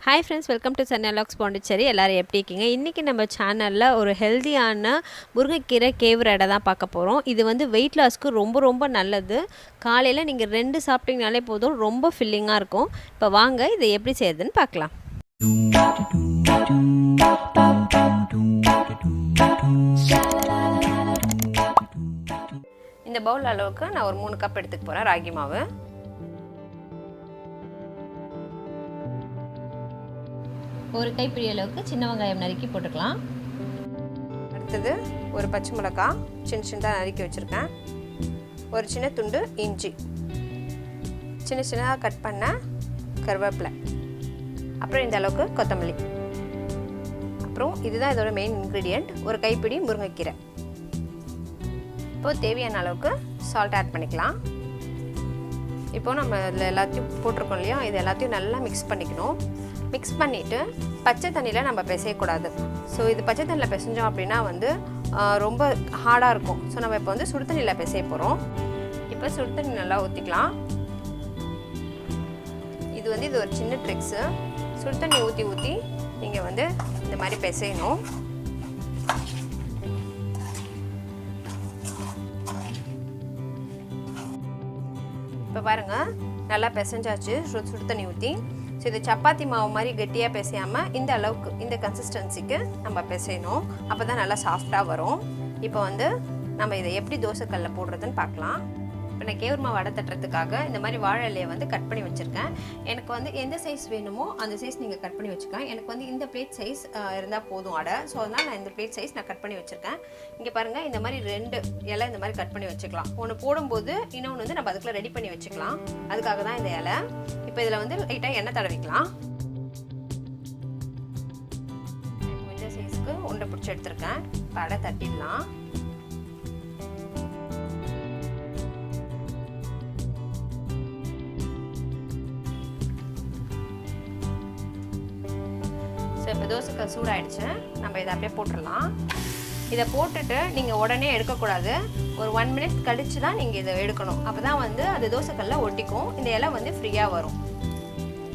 Hi friends, welcome to SARANYA Pondicherry. எல்லாரும் எப்படி இருக்கீங்க? இன்னைக்கு நம்ம சேனல்ல ஒரு ஹெல்தியான முருங்கைக்கீரை கேவரடை தான் பார்க்க போறோம். இது வந்து weight lossக்கு ரொம்ப நல்லது. காலையில நீங்க 2 சாப்பிட்டீங்கனாலே போதும், ரொம்ப ஃபில்லிங்கா இருக்கும். இப்போ வாங்க இதை எப்படி செய்யறதுன்னு பார்க்கலாம். இந்த பவுல் அளவுக்கு நான் ஒரு 3 கப் எடுத்துக்க போறேன் ராகி மாவு. ஒரு கைப்பிடி அளவுக்கு சின்ன வெங்காயம் நறுக்கி போட்டுக்கலாம். அடுத்தது ஒரு பச்சை மிளகாய் சின்னதாக நறுக்கி வச்சுருக்கேன். ஒரு சின்ன துண்டு இஞ்சி, சின்னதாக கட் பண்ண கருவேப்பிலை, அப்புறம் இந்த அளவுக்கு கொத்தமல்லி, அப்புறம் இதுதான் இதோட மெயின் இன்க்ரீடியண்ட், ஒரு கைப்பிடி முருங்கைக்கீரை. இப்போது தேவையான அளவுக்கு சால்ட் ஆட் பண்ணிக்கலாம். இப்போது நம்ம இதில் எல்லாத்தையும் போட்டிருக்கோம் இல்லையா, இது எல்லாத்தையும் நல்லா மிக்ஸ் பண்ணிக்கணும். மிக்ஸ் பண்ணிவிட்டு பச்சை தண்ணியில் நம்ம பிசையக்கூடாது. ஸோ இது பச்சை தண்ணியில் பிசைஞ்சோம் அப்படின்னா வந்து ரொம்ப ஹார்டாக இருக்கும். ஸோ நம்ம இப்போ வந்து சுடு தண்ணியில் பிசைய போகிறோம். இப்போ சுடு தண்ணி நல்லா ஊற்றிக்கலாம். இது ஒரு சின்ன ட்ரிக்ஸு. சுடு தண்ணி ஊற்றி நீங்கள் வந்து இந்த மாதிரி பிசையணும். இப்போ பாருங்கள், நல்லா பிசைஞ்சாச்சு சுடு தண்ணி ஊற்றி. ஸோ இது சப்பாத்தி மாவு மாதிரி கெட்டியாக பிசையாமல் இந்த அளவுக்கு, இந்த கன்சிஸ்டன்சிக்கு நம்ம பிசையணும். அப்போ தான் நல்லா சாஃப்டாக வரும். இப்போ வந்து நம்ம இதை எப்படி தோசைக்கல்லில் போடுறதுன்னு பார்க்கலாம். இப்போ நான் கேவூர் மாவு வடை தட்டுறதுக்காக இந்த மாதிரி வாழை இலையை வந்து கட் பண்ணி வச்சுருக்கேன். எனக்கு வந்து எந்த சைஸ் வேணுமோ அந்த சைஸ் நீங்கள் கட் பண்ணி வச்சுக்கேன். எனக்கு வந்து இந்த பிளேட் சைஸ் இருந்தால் போதும் அடை. ஸோ அதனால் நான் இந்த பிளேட் சைஸ் நான் கட் பண்ணி வச்சுருக்கேன். இங்கே பாருங்கள், இந்த மாதிரி 2 இலை இந்த மாதிரி கட் பண்ணி வச்சுக்கலாம். ஒன்று போடும்போது இன்னொன்று வந்து நம்ம அதுக்குள்ளே ரெடி பண்ணி வச்சுக்கலாம். அதுக்காக தான் இந்த இலை. இப்போ இதில் வந்து லைட்டாக எண்ணெய் தடவிக்கலாம். இந்த சைஸ்க்கு உருண்டை பிடிச்சி எடுத்துருக்கேன். இப்போ அடை தட்டிடலாம். இப்போ தோசைக்கல் சூடாயிடுச்சு. நம்ம இதை அப்படியே போட்டுடலாம். இதை போட்டுட்டு நீங்கள் உடனே எடுக்கக்கூடாது. ஒரு 1 மினிட் கழித்து தான் நீங்கள் இதை எடுக்கணும். அப்போ தான் வந்து அது தோசைக்கல்லில் ஒட்டிக்கும். இந்த இலை வந்து ஃப்ரீயாக வரும்.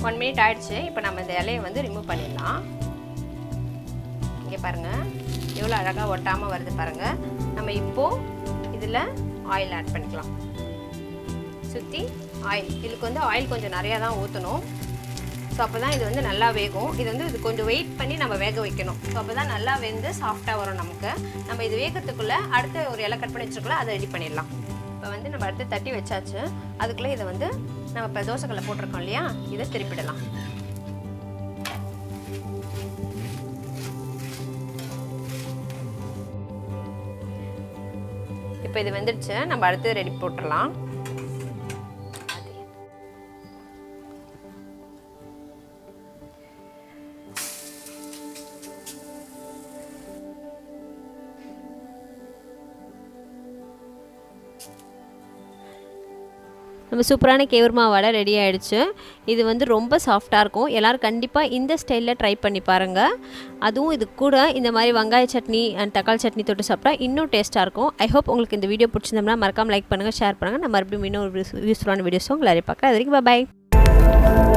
1 மினிட் ஆயிடுச்சு. இப்போ நம்ம இந்த இலையை வந்து ரிமூவ் பண்ணிடலாம். இங்கே பாருங்கள், எவ்வளோ அழகாக ஒட்டாமல் வருது பாருங்கள். நம்ம இப்போது இதில் ஆயில் ஆட் பண்ணிக்கலாம். சுற்றி ஆயில், இதுக்கு வந்து ஆயில் கொஞ்சம் நிறையா தான் ஊற்றணும். ஸோ அப்போ தான் இது வந்து நல்லா வேகும். இது கொஞ்சம் வெயிட் பண்ணி நம்ம வேக வைக்கணும். ஸோ அப்போ தான் நல்லா வெந்து சாஃப்டாக வரும் நமக்கு. நம்ம இது வேகத்துக்குள்ளே அடுத்து ஒரு இலை கட் பண்ணி வச்சுருக்கோம், அதை ரெடி பண்ணிடலாம். இப்போ வந்து நம்ம அடுத்து தட்டி வச்சாச்சு. அதுக்குள்ளே இதை வந்து நம்ம இப்போ தோசைக்கல்லை போட்டிருக்கோம் இல்லையா, இதை திருப்பிடலாம். இப்போ இது வெந்துடுச்சு. நம்ம அடுத்து ரெடி போட்டுடலாம். நம்ம சூப்பரான கேவூர் மாவு வடை ரெடி ஆகிடுச்சு. இது வந்து ரொம்ப சாஃப்டாக இருக்கும். எல்லோரும் கண்டிப்பாக இந்த ஸ்டைலில் ட்ரை பண்ணி பாருங்கள். அதுவும் இது கூட இந்த மாதிரி வெங்காய சட்னி அண்ட் தக்காளி சட்னி தொட்டு சாப்பிட்டா இன்னும் டேஸ்ட்டாக இருக்கும். ஐ ஹோப் உங்களுக்கு இந்த வீடியோ பிடிச்சிருந்தோம்னா மறக்காமல் லைக் பண்ணுங்கள், ஷேர் பண்ணுங்கள். நான் மறுபடியும் இன்னும் யூஸ்ஃபுல்லான வீடியோஸும் உங்களை பார்க்குறேன். அது வரைக்கும் பாய்.